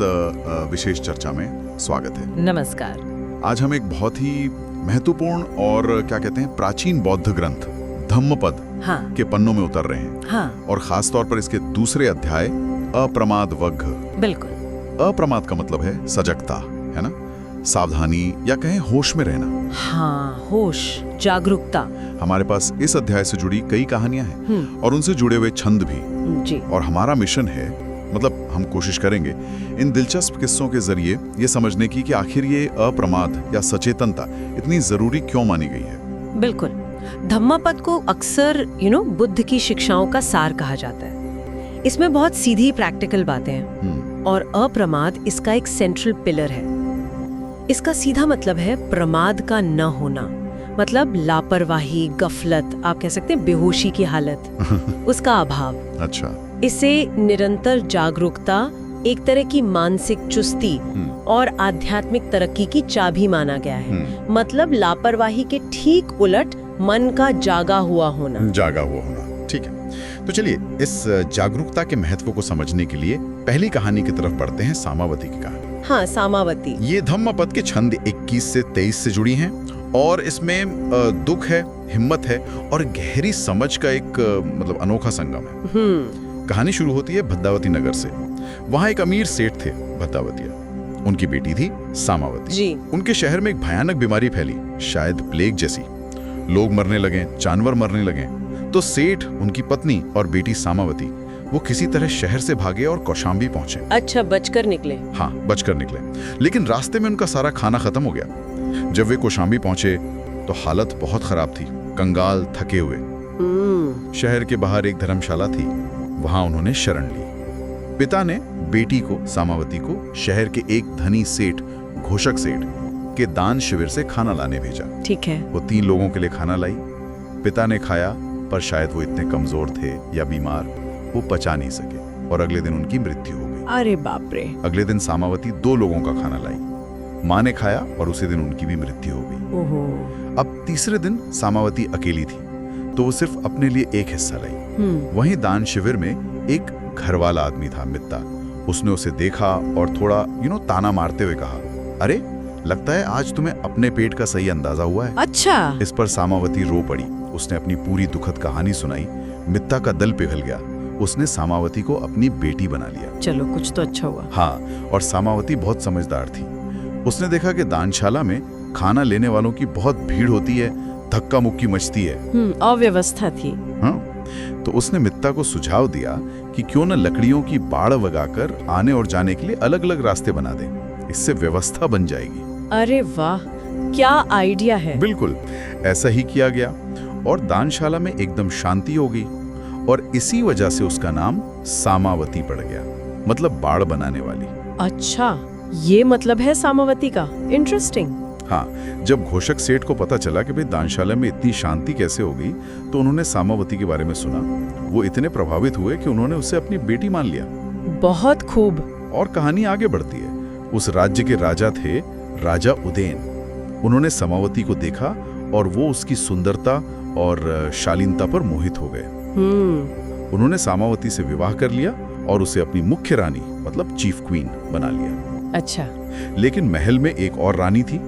विशेष चर्चा में स्वागत है। नमस्कार। आज हम एक बहुत ही महत्वपूर्ण और क्या कहते हैं प्राचीन बौद्ध ग्रंथ धम्मपद के पन्नों में उतर रहे हैं। और खास तौर पर इसके दूसरे अध्याय अप्रमाद वग्घ। बिल्कुल। अप्रमाद का मतलब है सजगता, है ना, सावधानी या कहें होश में रहना। हाँ, होश, जागरूकता। हमारे पास इस अध्याय से जुड़ी कई कहानियां हैं और उनसे जुड़े हुए छंद भी जी। और हमारा मिशन है, मतलब हम कोशिश करेंगे इन दिलचस्प किस्सों के जरिए ये समझने की कि आखिर ये अप्रमाद या सचेतनता इतनी जरूरी क्यों मानी गई है। बिल्कुल। धम्मपद को अक्सर बुद्ध की शिक्षाओं का सार कहा जाता है। इसमें बहुत सीधी प्रैक्टिकल बातें हैं और अप्रमाद इसका एक सेंट्रल पिलर है। इसका सीधा मतलब है प्रमाद का न होना, मतलब लापरवाही, गफलत, आप कह सकते हैं बेहोशी की हालत, उसका अभाव। अच्छा। इसे निरंतर जागरूकता, एक तरह की मानसिक चुस्ती और आध्यात्मिक तरक्की की चाबी माना गया है। मतलब लापरवाही के ठीक उलट मन का जागा हुआ होना। जागा हुआ होना, ठीक है। तो चलिए इस जागरूकता के महत्व को समझने के लिए पहली कहानी की तरफ बढ़ते हैं, सामावती की कहानी। हाँ, सामावती। ये धम्मपद के छंद 21 से 23 से जुड़ी हैं और इसमें दुख है, हिम्मत है और गहरी समझ का एक मतलब अनोखा संगम है। कहानी शुरू होती है भद्दावती नगर से। वहाँ एक अमीर सेठ थे भद्दावतिया। उनकी बेटी थी सामावती जी। उनके शहर में एक भयानक बीमारी फैली, शायद प्लेग जैसी। लोग मरने लगे, जानवर मरने लगे। तो सेठ, उनकी पत्नी और बेटी सामावती वो किसी तरह शहर से भागे और कौशाम्बी पहुंचे। अच्छा, बचकर निकले। हाँ, बचकर निकले, लेकिन रास्ते में उनका सारा खाना खत्म हो गया। जब वे कौशाम्बी पहुंचे तो हालत बहुत खराब थी, कंगाल, थके हुए। शहर के बाहर एक धर्मशाला थी, वहां उन्होंने शरण ली। पिता ने बेटी को, सामावती को, शहर के एक धनी सेठ, घोषक सेठ के दान शिविर से खाना लाने भेजा। ठीक है। वो 3 लोगों के लिए खाना लाई। पिता ने खाया, पर शायद वो इतने कमजोर थे या बीमार, वो पचा नहीं सके और अगले दिन उनकी मृत्यु हो गई। अरे बाप रे। अगले दिन सामावती 2 लोगों का खाना लाई। माँ ने खाया और उसी दिन उनकी भी मृत्यु हो गई। ओहो। अब तीसरे दिन सामावती अकेली थी, तो वो सिर्फ अपने लिए एक हिस्सा लाई। वहीं दान शिविर में एक घर वाला आदमी था, मित्ता। उसने उसे देखा और थोड़ा ताना मारते हुए कहा, अरे लगता है आज तुम्हें अपने पेट का सही अंदाजा हुआ है। अच्छा। इस पर सामावती रो पड़ी। उसने अपनी पूरी दुखद कहानी सुनाई। मित्ता का दिल पिघल गया। उसने सामावती को अपनी बेटी बना लिया। चलो, कुछ तो अच्छा हुआ। हाँ, और सामावती बहुत समझदार थी। उसने देखा कि दानशाला में खाना लेने वालों की बहुत भीड़ होती है, धक्का मुक्की मचती है, अव्यवस्था थी। हाँ, तो उसने मित्ता को सुझाव दिया कि क्यों न लकड़ियों की बाड़ लगाकर आने और जाने के लिए अलग अलग रास्ते बना दें, इससे व्यवस्था बन जाएगी। अरे वाह, क्या आइडिया है। बिल्कुल, ऐसा ही किया गया और दानशाला में एकदम शांति हो गई और इसी वजह से उसका नाम सामावती पड़ गया, मतलब बाड़ बनाने वाली। अच्छा, ये मतलब है सामावती का। इंटरेस्टिंग। हाँ, जब घोषक सेठ को पता चला कि भाई दानशाला में इतनी शांति कैसे हो गई, तो उन्होंने सामावती के बारे में सुना। वो इतने प्रभावित हुए कि उन्होंने उसे अपनी बेटी मान लिया। बहुत खूब। और कहानी आगे बढ़ती है। उस राज्य के राजा थे राजा उदयन। उन्होंने सामावती को देखा और वो उसकी सुंदरता और शालीनता पर मोहित हो गए। उन्होंने सामावती से विवाह कर लिया और उसे अपनी मुख्य रानी, मतलब चीफ क्वीन, बना लिया। अच्छा। लेकिन महल में एक और रानी थी,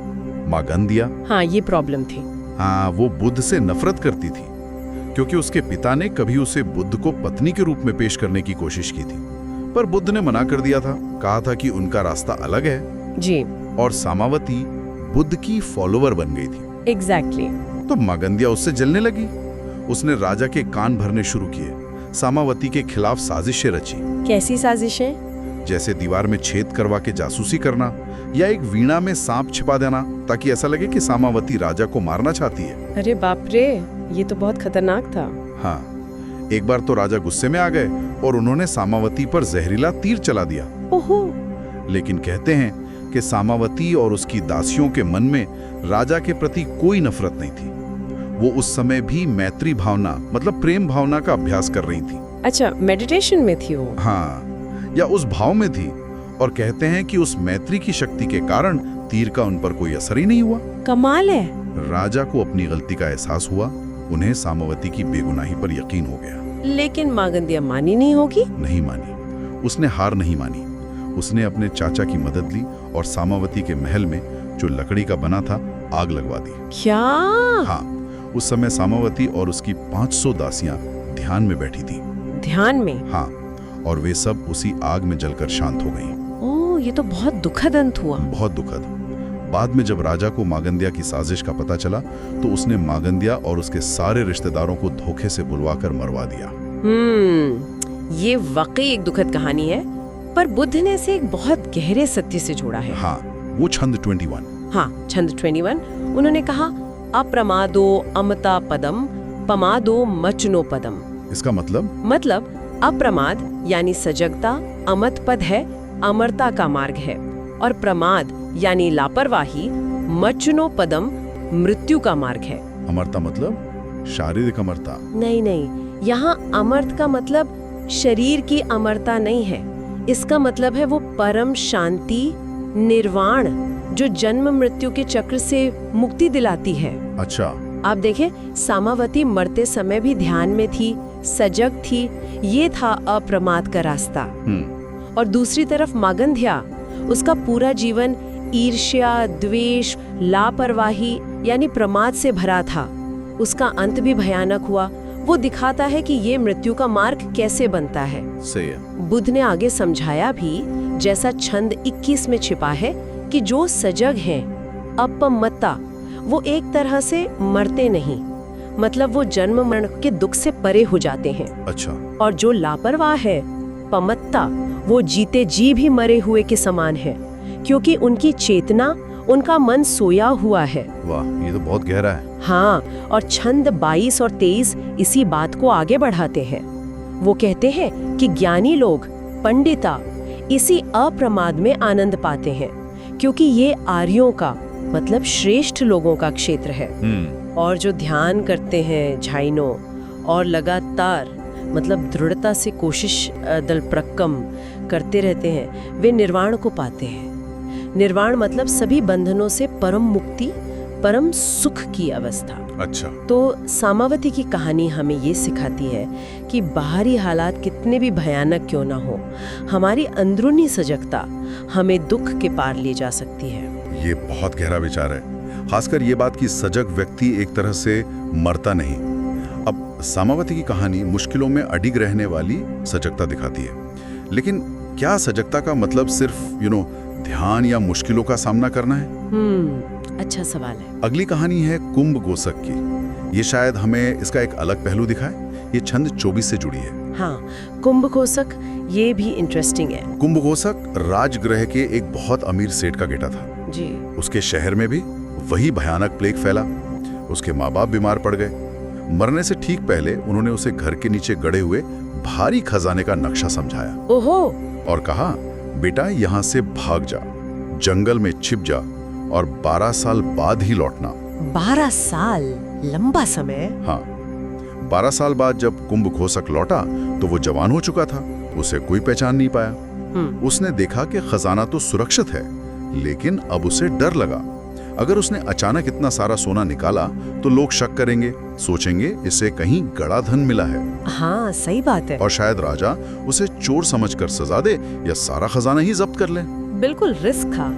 मागंदिया। हाँ, ये प्रॉब्लम थी। हाँ, वो बुद्ध से नफरत करती थी क्योंकि उसके पिता ने कभी उसे बुद्ध को पत्नी के रूप में पेश करने की कोशिश की थी, पर बुद्ध ने मना कर दिया था। कहा था कि उनका रास्ता अलग है जी। और सामावती बुद्ध की फॉलोवर बन गई थी। एग्जैक्टली। तो मागंदिया उससे जलने लगी। उसने राजा के कान भरने शुरू किए, सामावती के खिलाफ साजिशें रची। कैसी साजिशें? जैसे दीवार में छेद करवा के जासूसी करना या एक वीणा में सांप छिपा देना ताकि ऐसा लगे कि सामावती राजा को मारना चाहती है। अरे बाप रे, ये तो बहुत खतरनाक था। हाँ, एक बार तो राजा गुस्से में आ गए और उन्होंने सामावती पर जहरीला तीर चला दिया। ओहो। लेकिन कहते हैं कि सामावती और उसकी दासियों के मन में राजा के प्रति कोई नफरत नहीं थी। वो उस समय भी मैत्री भावना, मतलब प्रेम भावना का अभ्यास कर रही थी। अच्छा, मेडिटेशन में थी वो? हाँ, या उस भाव में थी। और कहते हैं कि उस मैत्री की शक्ति के कारण तीर का उन पर कोई असर ही नहीं हुआ। कमाल है। राजा को अपनी गलती का एहसास हुआ। उन्हें सामावती की बेगुनाही पर यकीन हो गया। लेकिन मागंदिया मानी नहीं होगी? नहीं मानी। उसने हार नहीं मानी। उसने अपने चाचा की मदद ली और सामावती के महल में जो लकड़ी का बना था आग लगवा दी। क्या? हाँ, उस समय सामावती और उसकी 500 दासियां ध्यान में बैठी थी। ध्यान में? हाँ, और वे सब उसी आग में जलकर शांत हो गईं। ओह, ये तो बहुत दुखद अंत हुआ। बहुत दुखद। बाद में जब राजा को मागंदिया की साजिश का पता चला तो उसने मागंदिया और उसके सारे रिश्तेदारों को धोखे से बुलवाकर मरवा दिया। ये वाकई एक दुखद कहानी है, पर बुद्ध ने इसे एक बहुत गहरे सत्य से जोड़ा है। हाँ, वो छंद 21। हाँ, छंद 21। उन्होंने कहा, अप्रमादो अमता पदम पमादो मचनो पदम। इसका मतलब अप्रमाद यानी सजगता, अमत पद है, अमरता का मार्ग है, और प्रमाद यानी लापरवाही, मचनो पदम मृत्यु का मार्ग है। अमरता मतलब शारीरिक अमरता? नहीं, यहाँ अमर्त का मतलब शरीर की अमरता नहीं है। इसका मतलब है वो परम शांति, निर्वाण, जो जन्म मृत्यु के चक्र से मुक्ति दिलाती है। अच्छा। आप देखें, सामावती मरते समय भी ध्यान में थी, सजग थी। ये था अप्रमाद का रास्ता। और दूसरी तरफ मागंध्या, उसका पूरा जीवन ईर्ष्या, द्वेष, लापरवाही यानी प्रमाद से भरा था। उसका अंत भी भयानक हुआ। वो दिखाता है कि ये मृत्यु का मार्ग कैसे बनता है। सही है। बुद्ध ने आगे समझाया भी, जैसा छंद 21 में छिपा है, कि जो सजग हैं, अपमत्ता, वो एक तरह से मरते नहीं, मतलब वो जन्म मरण के दुख से परे हो जाते हैं। अच्छा। और जो लापरवाह है, पमत्ता, वो जीते जी भी मरे हुए के समान है, क्योंकि उनकी चेतना, उनका मन सोया हुआ है। वाह, ये तो बहुत गहरा है। हाँ, और छंद 22 और 23 इसी बात को आगे बढ़ाते हैं। वो कहते हैं कि ज्ञानी लोग, पंडिता, इसी अप्रमाद में आनंद पाते हैं, क्योंकि ये आर्यों का मतलब श्रेष्ठ लोगों का क्षेत्र है। और जो ध्यान करते हैं झाइनों, और लगातार मतलब दृढ़ता से कोशिश दल प्रक्कम करते रहते हैं, वे निर्वाण को पाते हैं। निर्वाण मतलब सभी बंधनों से परम मुक्ति, परम सुख की अवस्था। अच्छा। तो सामावती की कहानी हमें ये सिखाती है कि बाहरी हालात कितने भी भयानक क्यों ना हो, हमारी अंदरूनी सजगता हमें दुख के पार ले जा सकती है। ये बहुत गहरा विचार है, खासकर ये बात कि सजग व्यक्ति एक तरह से मरता नहीं। अब सामावती की कहानी मुश्किलों में अडिग रहने वाली सजगता दिखाती है, लेकिन क्या सजगता का मतलब सिर्फ ध्यान या मुश्किलों का सामना करना है? अच्छा सवाल है। अगली कहानी है कुंभ गोसक की। ये शायद हमें इसका एक अलग पहलू दिखाए। ये छंद 24 से जुड़ी है। हाँ, कुंभ गोसक ये भी इंटरेस्टिंग है। कुंभ गोसक राजगृह के एक बहुत अमीर सेठ का बेटा था जी। उसके शहर में भी वही भयानक प्लेग फैला। उसके माँ बाप बीमार पड़ गए। मरने से ठीक पहले उन्होंने उसे घर के नीचे गड़े हुए भारी खजाने का नक्शा समझाया। ओहो। और कहा, बेटा यहाँ से भाग जा, जंगल में छिप जा और 12 साल बाद ही लौटना। 12 साल? लंबा समय। हाँ, 12 साल बाद जब कुंभ घोषक लौटा तो वो जवान हो चुका था। उसे कोई पहचान नहीं पाया। उसने देखा कि खजाना तो सुरक्षित है, लेकिन अब उसे डर लगा। अगर उसने अचानक इतना सारा सोना निकाला तो लोग शक करेंगे, सोचेंगे इसे कहीं गड़ा धन मिला है। हाँ, सही बात है। और शायद राजा उसे चोर समझकर सजा दे या सारा खजाना ही जब्त कर ले। बिल्कुल रिस्क था।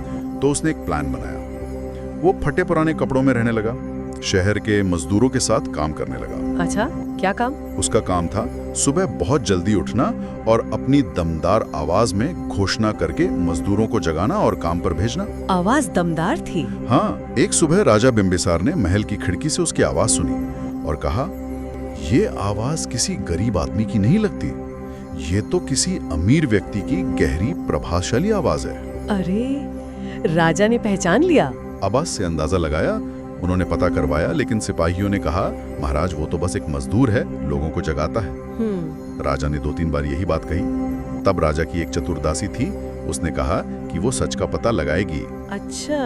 तो उसने एक प्लान बनाया। वो फटे पुराने कपड़ों में रहने लगा, शहर के मजदूरों के साथ काम करने लगा। अच्छा, क्या काम? उसका काम था सुबह बहुत जल्दी उठना और अपनी दमदार आवाज में घोषणा करके मजदूरों को जगाना और काम पर भेजना। आवाज दमदार थी? हाँ, एक सुबह राजा बिंबिसार ने महल की खिड़की से उसकी आवाज सुनी और कहा, ये आवाज किसी गरीब आदमी की नहीं लगती, ये तो किसी अमीर व्यक्ति की गहरी प्रभावशाली आवाज है। अरे, राजा ने पहचान लिया? आवाज से अंदाजा लगाया, उन्होंने पता करवाया, लेकिन सिपाहियों ने कहा, महाराज वो तो बस एक मजदूर है, लोगों को जगाता है। राजा ने 2-3 बार यही बात कही। तब राजा की एक चतुर्दासी थी, उसने कहा कि वो सच का पता लगाएगी। अच्छा,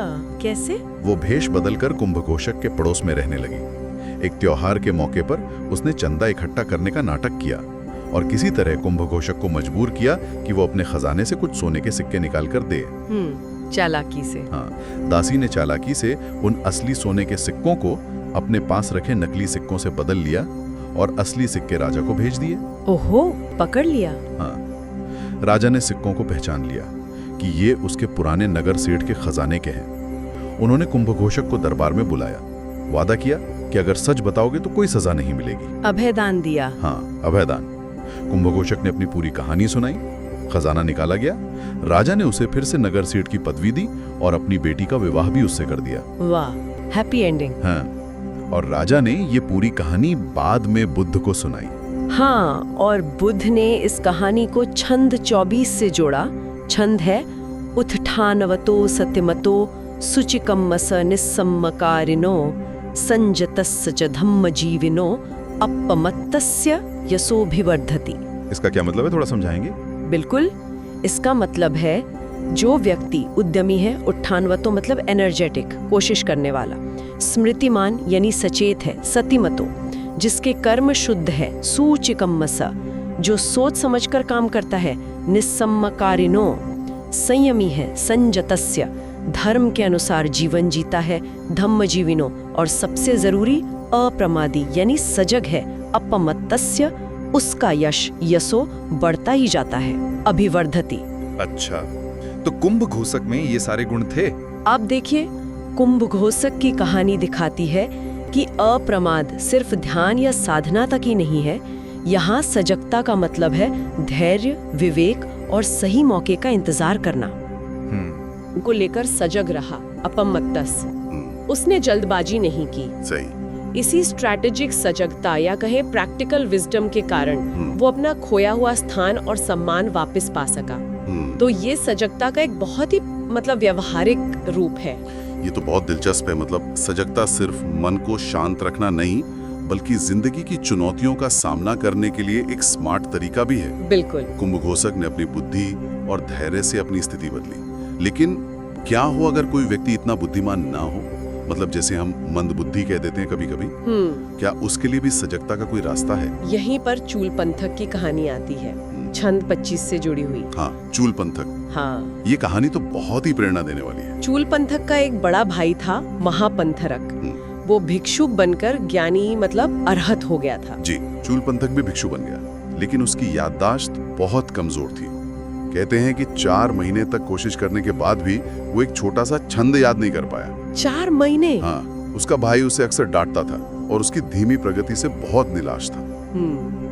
कैसे? वो भेष बदलकर कुंभघोषक के पड़ोस में रहने लगी। एक त्योहार के मौके पर उसने चंदा इकट्ठा करने का नाटक किया और किसी तरह कुंभघोषक को मजबूर किया कि वो अपने खजाने से कुछ सोने के सिक्के निकाल कर दे। चालाकी से। हाँ, दासी ने चालाकी से उन असली सोने के सिक्कों को अपने पास रखे नकली सिक्कों से बदल लिया और असली सिक्के राजा को भेज दिए। ओहो, पकड़ लिया। हाँ, राजा ने सिक्कों को पहचान लिया। कि ये उसके पुराने नगर सेठ के खजाने के हैं। उन्होंने कुंभघोषक को दरबार में बुलाया, वादा किया कि अगर सच बताओगे तो कोई सजा नहीं मिलेगी। अभयदान दिया। हाँ, अभयदान। कुंभघोषक ने अपनी पूरी कहानी सुनाई, खजाना निकाला गया। राजा ने उसे फिर से नगर सेठ की पदवी दी और अपनी बेटी का विवाह भी उससे कर दिया। वाह, हैप्पी एंडिंग। हाँ, और राजा ने ये पूरी कहानी बाद में बुद्ध को सुनाई। हाँ, और बुद्ध ने इस कहानी को छंद 24 से जोड़ा। छंद है उत्थानवतो सत्यमतो सुचिकम्मस निस्सम्मकारिनो संजतस्य च धम्मजीविनो अपमत्तस्य यशोभिवर्धति। इसका क्या मतलब है, थोड़ा समझाएंगे? बिल्कुल, इसका मतलब है जो व्यक्ति उद्यमी है, उत्थानवतो मतलब एनर्जेटिक, कोशिश करने वाला, स्मृतिमान यानी सचेत है, सतिमतो जिसके कर्म शुद्ध है, सूचिकम्मस जो सोच समझकर काम करता है, निस्सम्मकारिनो संयमी है, संजतस्य धर्म के अनुसार जीवन जीता है, धम्मजीविनो और सबसे जरूरी अप्रमादी यानी सजग है, अपमत्तस्य उसका यश यशो बढ़ता ही जाता है, अभिवर्धति। अच्छा, तो कुंभघोषक में ये सारे गुण थे? अब देखिए, कुंभघोषक की कहानी दिखाती है कि अप्रमाद सिर्फ ध्यान या साधना तक ही नहीं है। यहाँ सजगता का मतलब है धैर्य, विवेक और सही मौके का इंतजार करना। को लेकर सजग रहा, अपमत्तस, उसने जल्दबाजी नहीं की। सही। इसी स्ट्रैटेजिक सजगता या कहे प्रैक्टिकल विजडम के कारण वो अपना खोया हुआ स्थान और सम्मान वापस पा सका। तो ये सजगता का एक बहुत ही मतलब व्यवहारिक रूप है। ये तो बहुत दिलचस्प है। मतलब सजगता सिर्फ मन को शांत रखना नहीं, बल्कि जिंदगी की चुनौतियों का सामना करने के लिए एक स्मार्ट तरीका भी है। बिल्कुल। कुंभघोषक ने अपनी बुद्धि और धैर्य से अपनी स्थिति बदली। लेकिन क्या हो अगर कोई व्यक्ति इतना बुद्धिमान ना हो, मतलब जैसे हम मंद बुद्धि कह देते हैं कभी कभी, क्या उसके लिए भी सजगता का कोई रास्ता है? यहीं पर चूल पंथक की कहानी आती है, छंद 25 से जुड़ी हुई। हाँ, चूल पंथक। हाँ, ये कहानी तो बहुत ही प्रेरणा देने वाली है। चूल पंथक का एक बड़ा भाई था, महापंथरक। वो भिक्षु बनकर ज्ञानी मतलब अरहत हो गया था। जी, चूल पंथक भी भिक्षु बन गया, लेकिन उसकी याददाश्त बहुत कमजोर थी। कहते हैं कि 4 महीने तक कोशिश करने के बाद भी वो एक छोटा सा छंद याद नहीं कर पाया। 4 महीने? हाँ, उसका भाई उसे अक्सर डांटता था और उसकी धीमी प्रगति से बहुत निराश था।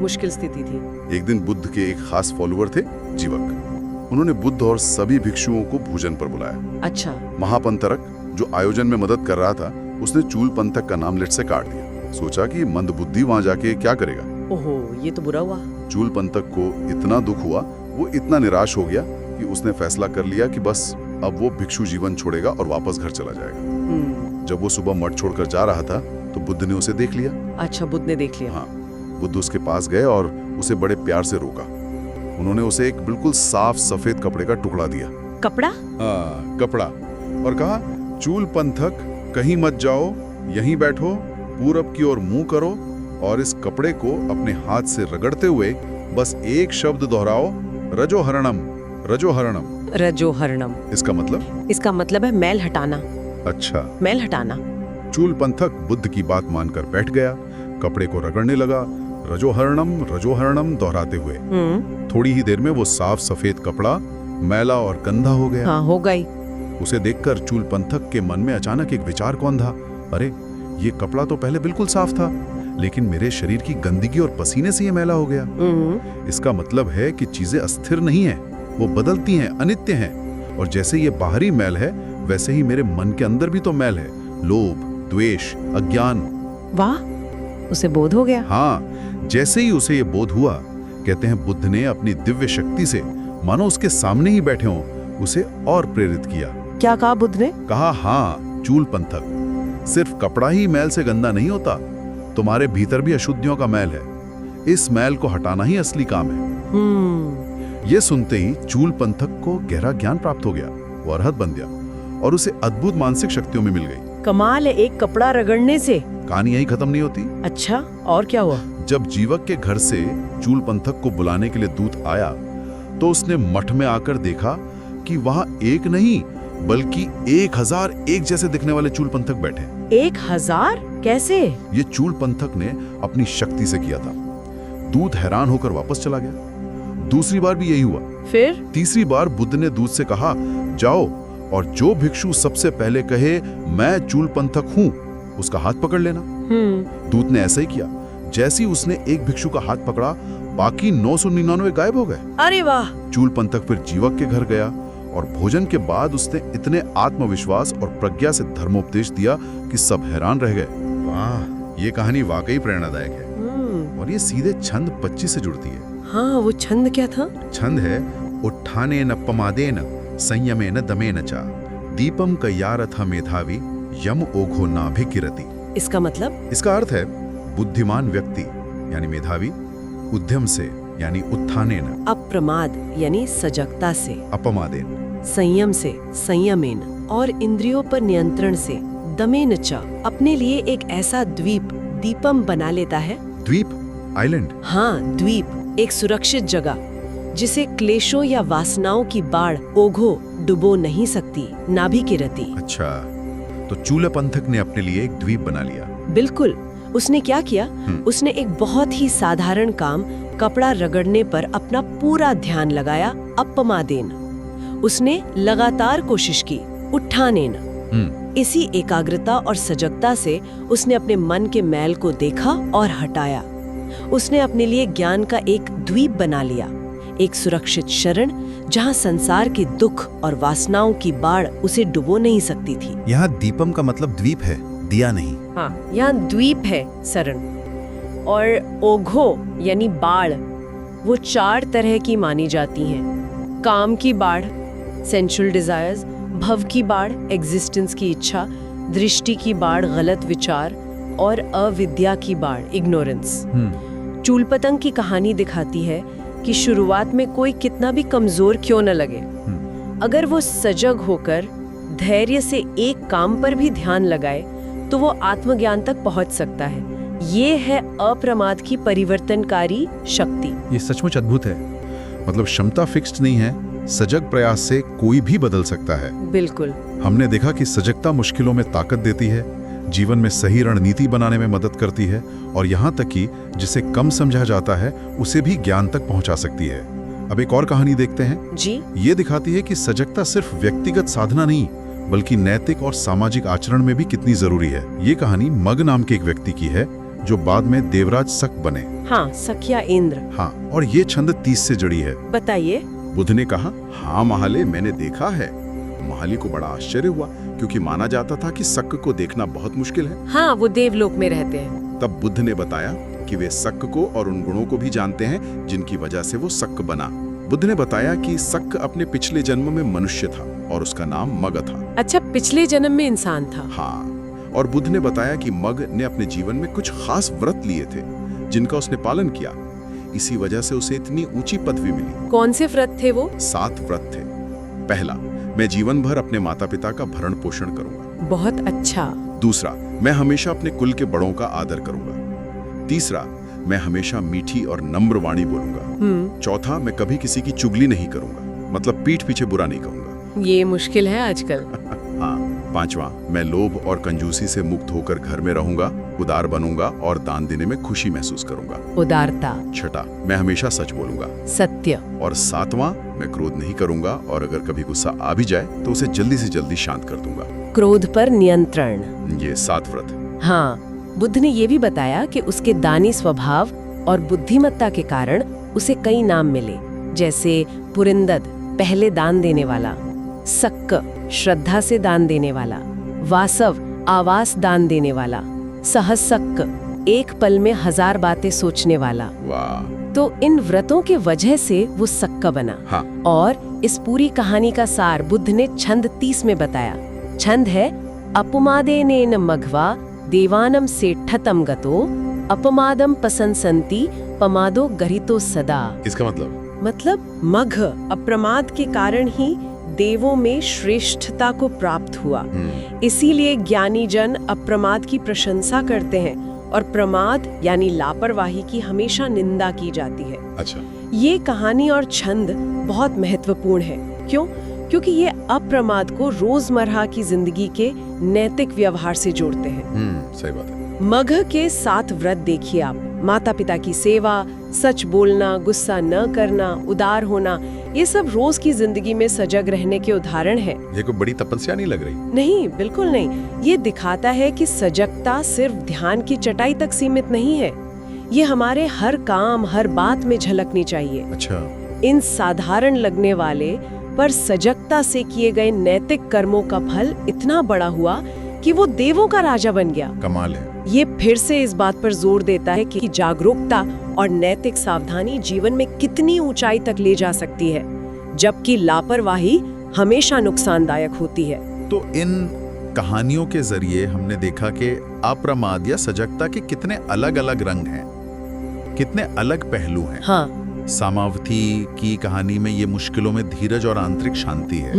मुश्किल स्थिति थी। एक दिन बुद्ध के एक खास फॉलोअर थे, जीवक। उन्होंने बुद्ध और सभी भिक्षुओं को भोजन पर बुलाया। अच्छा। महापंथरक जो आयोजन में मदद कर रहा था, उसने चूल पंथक का नाम लिस्ट से काट दिया। सोचा कि मंद बुद्धि वहां जाके क्या करेगा। ओहो, ये तो बुरा हुआ। चूल पंथक को इतना दुख हुआ, वो इतना निराश हो गया कि उसने फैसला कर लिया कि बस अब वो भिक्षु जीवन छोड़ेगा और वापस घर चला जाएगा। जब वो सुबह मठ छोड़कर जा रहा था तो बुद्ध ने उसे देख लिया। अच्छा, बुद्ध ने देख लिया। हाँ, बुद्ध उसके पास गए और उसे बड़े प्यार से रोका। उन्होंने उसे एक बिल्कुल साफ सफेद कपड़े का टुकड़ा दिया। कपड़ा? हाँ, कपड़ा। और कहा, चूल पंथक कहीं मत जाओ, यहीं बैठो, पूरब की ओर मुंह करो और इस कपड़े को अपने हाथ से रगड़ते हुए बस एक शब्द दोहराओ, रजोहरणम, रजोहरणम। रजोहरणम इसका मतलब? इसका मतलब है मैल हटाना। अच्छा, मैल हटाना। चूल पंथक बुद्ध की बात मानकर बैठ गया, कपड़े को रगड़ने लगा, रजोहरणम रजोहरणम दोहराते हुए। थोड़ी ही देर में वो साफ सफेद कपड़ा मैला और गंदा हो गया। हाँ, हो गई। उसे देखकर चूल पंथक के मन में अचानक एक विचार कौन था, अरे ये कपड़ा तो पहले बिल्कुल साफ था, लेकिन मेरे शरीर की गंदगी और पसीने से ये मैला हो गया। इसका मतलब है कि चीजें अस्थिर नहीं है, वो बदलती हैं, अनित्य हैं। और जैसे ये बाहरी मैल है, वैसे ही मेरे मन के अंदर भी तो मैल है, लोभ, द्वेष, अज्ञान। वाह, उसे बोध हो गया। हाँ, जैसे ही उसे ये बोध हुआ, कहते हैं बुद्ध ने अपनी दिव्य शक्ति से, मानो उसके सामने ही बैठे हों, उसे और प्रेरित किया। क्या कहा बुद्ध ने? कहा, हाँ चूल पंथक, सिर्फ कपड़ा ही मैल से गंदा नहीं होता, तुम्हारे भीतर भी अशुद्धियों का मैल है। इस मैल को हटाना ही असली काम है। ये सुनते ही चूल पंथक को गहरा ज्ञान प्राप्त हो गया, वो अरहत बन गया और उसे अद्भुत मानसिक शक्तियों में मिल गई। कमाल है, एक कपड़ा रगड़ने से। कहानी यही खत्म नहीं होती। अच्छा, और क्या हुआ? जब जीवक के घर से चूल पंथक को बुलाने के लिए दूत आया, तो उसने मठ में आकर देखा कि वहां एक नहीं बल्कि 1000 एक जैसे दिखने वाले चूल पंथक बैठे। 1000? कैसे? ये चूल पंथक ने अपनी शक्ति से किया था। दूत हैरान होकर वापस चला गया। दूसरी बार भी यही हुआ। फिर तीसरी बार बुद्ध ने दूत से कहा, जाओ और जो भिक्षु सबसे पहले कहे मैं चूलपंथक हूं, उसका हाथ पकड़ लेना। दूत ने ऐसा ही किया। जैसे ही उसने एक भिक्षु का हाथ पकड़ा, बाकी 999 गायब हो गए। अरे वाह। चूलपंथक फिर जीवक के घर गया और भोजन के बाद उसने इतने आत्मविश्वास और प्रज्ञा से धर्मोपदेश दिया कि सब हैरान रह गए। वाह, ये कहानी वाकई प्रेरणादायक है। और ये सीधे छंद 25 से जुड़ती है। हाँ, वो छंद क्या था? छंद है उत्थानेन पमादेन संयमेन दमेन च दीपम कयारथ मेधावी यम ओघो नाभिकिरति। इसका मतलब? इसका अर्थ है बुद्धिमान व्यक्ति यानी मेधावी, उद्यम से यानी उत्थानेन, अप्रमाद यानी सजगता से, अपमादेन, संयम से, संयमेन, और इंद्रियों पर नियंत्रण से, दमेन च, अपने लिए एक ऐसा द्वीप, दीपम बना लेता है। द्वीप, आइलैंड। हाँ, द्वीप, एक सुरक्षित जगह जिसे क्लेशों या वासनाओं की बाढ़ ओघो डुबो नहीं सकती, नाभि की रति। अच्छा, तो चूलपंथक ने अपने लिए एक द्वीप बना लिया। बिल्कुल। उसने क्या किया? उसने एक बहुत ही साधारण काम, कपड़ा रगड़ने पर अपना पूरा ध्यान लगाया, अपमादेन। उसने लगातार कोशिश की, उत्थानेन। इसी एकाग्रता और सजगता से उसने अपने मन के मैल को देखा और हटाया। उसने अपने लिए ज्ञान का एक द्वीप बना लिया, एक सुरक्षित शरण जहां संसार के दुख और वासनाओं की बाढ़ उसे डुबो नहीं सकती थी। यहाँ दीपम का मतलब द्वीप है, दिया नहीं। हाँ, यहाँ द्वीप है शरण। और ओघो यानी बाढ़, वो 4 तरह की मानी जाती हैं। काम की बाढ़, सेंसुअल डिजायर्स, भव की बाढ़, एग्जिस्टेंस की इच्छा, दृष्टि की बाढ़, गलत विचार, और अविद्या की बाढ़, इग्नोरेंस। चूलपतंग की कहानी दिखाती है कि शुरुआत में कोई कितना भी कमजोर क्यों न लगे, अगर वो सजग होकर धैर्य से एक काम पर भी ध्यान लगाए तो वो आत्मज्ञान तक पहुंच सकता है। ये है अप्रमाद की परिवर्तनकारी शक्ति। ये सचमुच अद्भुत है। मतलब क्षमता फिक्स्ड नहीं है, सजग प्रयास से कोई भी बदल सकता है। बिल्कुल। हमने देखा कि सजगता मुश्किलों में ताकत देती है, जीवन में सही रणनीति बनाने में मदद करती है, और यहाँ तक कि जिसे कम समझा जाता है उसे भी ज्ञान तक पहुँचा सकती है। अब एक और कहानी देखते हैं जी। ये दिखाती है कि सजगता सिर्फ व्यक्तिगत साधना नहीं, बल्कि नैतिक और सामाजिक आचरण में भी कितनी जरूरी है। ये कहानी मग नाम के एक व्यक्ति की है जो बाद में देवराज सक बने। हाँ, सख्या इंद्र। हाँ, और ये छंद 30 से जुड़ी है। बताइए। बुद्ध ने कहा, हाँ महाले, मैंने देखा है। महाली को बड़ा आश्चर्य हुआ क्योंकि माना जाता था कि सक को देखना बहुत मुश्किल है। हाँ, वो देवलोक में रहते हैं। तब बुद्ध ने बताया कि वे सक को और उन गुणों को भी जानते हैं जिनकी वजह से वो सक बना। बुद्ध ने बताया कि सक अपने पिछले जन्म में मनुष्य था और उसका नाम मग था। अच्छा, पिछले जन्म में इंसान था। हाँ, और बुद्ध ने बताया कि मग ने अपने जीवन में कुछ खास व्रत लिए थे जिनका उसने पालन किया। इसी वजह से उसे इतनी ऊंची पदवी मिली। कौन से व्रत थे वो? 7 व्रत थे। पहला, मैं जीवन भर अपने माता पिता का भरण पोषण करूंगा। बहुत अच्छा। दूसरा, मैं हमेशा अपने कुल के बड़ों का आदर करूंगा। तीसरा, मैं हमेशा मीठी और नम्र वाणी बोलूंगा। चौथा, मैं कभी किसी की चुगली नहीं करूंगा, मतलब पीठ पीछे बुरा नहीं कहूंगा। ये मुश्किल है आजकल। हाँ। पांचवा, मैं लोभ और कंजूसी से मुक्त होकर घर में रहूंगा, उदार बनूंगा और दान देने में खुशी महसूस करूंगा। उदारता। छठा, मैं हमेशा सच बोलूंगा। सत्य। और सातवां, मैं क्रोध नहीं करूंगा और अगर कभी गुस्सा आ भी जाए तो उसे जल्दी से जल्दी शांत कर दूंगा। क्रोध पर नियंत्रण। ये 7 व्रत। हाँ, बुद्ध ने ये भी बताया कि उसके दानी स्वभाव और बुद्धिमत्ता के कारण उसे कई नाम मिले, जैसे पुरिंदद, पहले दान देने वाला, सक्क, श्रद्धा से दान देने वाला, वासव, आवास दान देने वाला, सहसक्क, एक पल में 1000 बातें सोचने वाला। वाह। तो इन व्रतों के वजह से वो सक्का बना। हाँ। और इस पूरी कहानी का सार बुद्ध ने छंद 30 में बताया। छंद है, अपमादेनेन मघवा देवानम सेठतम गतो अपमादम पसंसंति पमादो गरितो सदा। इसका मतलब मघ, अप्रमाद के कारण ही देवों में श्रेष्ठता को प्राप्त हुआ। इसीलिए ज्ञानी जन अप्रमाद की प्रशंसा करते हैं और प्रमाद यानी लापरवाही की हमेशा निंदा की जाती है। अच्छा। ये कहानी और छंद बहुत महत्वपूर्ण है। क्यों? क्योंकि ये अप्रमाद को रोजमर्रा की जिंदगी के नैतिक व्यवहार से जोड़ते हैं। सही बात है। मघ के 7 व्रत देखिए आप। माता पिता की सेवा, सच बोलना, गुस्सा न करना, उदार होना, ये सब रोज की जिंदगी में सजग रहने के उदाहरण हैं। ये कोई बड़ी तपस्या नहीं लग रही। नहीं, बिल्कुल नहीं। ये दिखाता है कि सजगता सिर्फ ध्यान की चटाई तक सीमित नहीं है। ये हमारे हर काम, हर बात में झलकनी चाहिए। अच्छा, इन साधारण लगने वाले पर सजगता से किए गए नैतिक कर्मों का फल इतना बड़ा हुआ कि वो देवों का राजा बन गया। कमाल है। ये फिर से इस बात पर जोर देता है कि जागरूकता और नैतिक सावधानी जीवन में कितनी ऊंचाई तक ले जा सकती है, जबकि लापरवाही हमेशा नुकसानदायक होती है। तो इन कहानियों के जरिए हमने देखा कि अप्रमाद या सजगता के कितने अलग अलग रंग हैं, कितने अलग पहलू हैं। हाँ। सामावती की कहानी में ये मुश्किलों में धीरज और आंतरिक शांति है।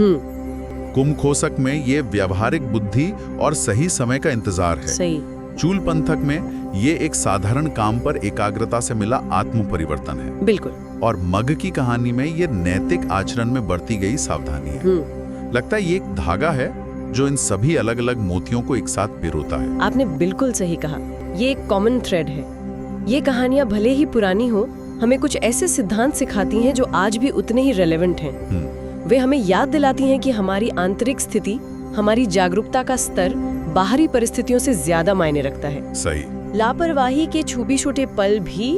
कुंभघोषक में ये व्यवहारिक बुद्धि और सही समय का इंतजार है। सही। चूल पंथक में ये एक साधारण काम पर एकाग्रता से मिला आत्म परिवर्तन है। बिल्कुल। और मग की कहानी में ये नैतिक आचरण में बरती गई सावधानी है। लगता है ये एक धागा है जो इन सभी अलग अलग मोतियों को एक साथ पिरोता है। आपने बिल्कुल सही कहा, ये एक कॉमन थ्रेड है। ये कहानियां भले ही पुरानी हो, हमें कुछ ऐसे सिद्धांत सिखाती हैं जो आज भी उतने ही रेलेवेंट हैं। वे हमें याद दिलाती हैं कि हमारी आंतरिक स्थिति, हमारी जागरूकता का स्तर बाहरी परिस्थितियों से ज्यादा मायने रखता है। सही। लापरवाही के छोटे छोटे पल भी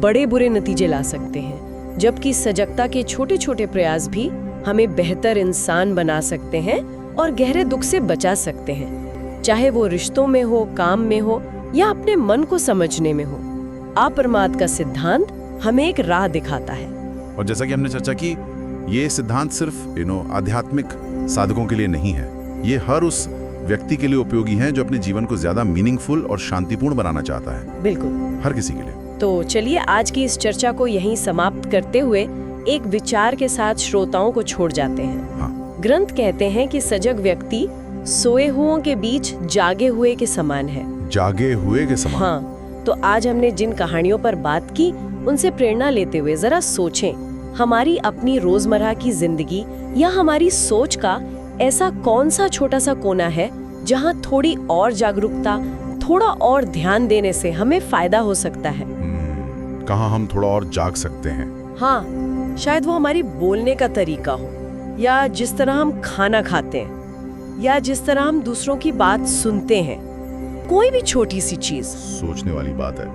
बड़े बुरे नतीजे ला सकते हैं, जबकि सजगता के छोटे छोटे प्रयास भी हमें बेहतर इंसान बना सकते हैं और गहरे दुख से बचा सकते हैं, चाहे वो रिश्तों में हो, काम में हो या अपने मन को समझने में हो। अप्रमाद का सिद्धांत हमें एक राह दिखाता है। और जैसा कि हमने चर्चा की, ये सिद्धांत सिर्फ आध्यात्मिक साधकों के लिए नहीं है, ये हर उस व्यक्ति के लिए उपयोगी है जो अपने जीवन को ज्यादा मीनिंगफुल और शांतिपूर्ण बनाना चाहता है। बिल्कुल, हर किसी के लिए। तो चलिए आज की इस चर्चा को यहीं समाप्त करते हुए एक विचार के साथ श्रोताओं को छोड़ जाते हैं। हाँ। ग्रंथ कहते हैं कि सजग व्यक्ति सोए हुओं के बीच जागे हुए के समान है। जागे हुए के समान। हाँ, तो आज हमने जिन कहानियों पर बात की, उनसे प्रेरणा लेते हुए जरा सोचें, हमारी अपनी रोजमर्रा की जिंदगी या हमारी सोच का ऐसा कौन सा छोटा सा कोना है जहाँ थोड़ी और जागरूकता, थोड़ा और ध्यान देने से हमें फायदा हो सकता है। कहाँ हम थोड़ा और जाग सकते हैं। हाँ, शायद वो हमारी बोलने का तरीका हो, या जिस तरह हम खाना खाते हैं, या जिस तरह हम दूसरों की बात सुनते हैं। कोई भी छोटी सी चीज। सोचने वाली बात है।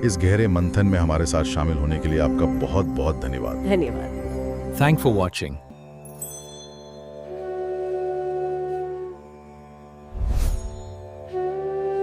इस गहरे मंथन में हमारे साथ शामिल होने के लिए आपका बहुत बहुत धन्यवाद। धन्यवाद। Thanks for watching.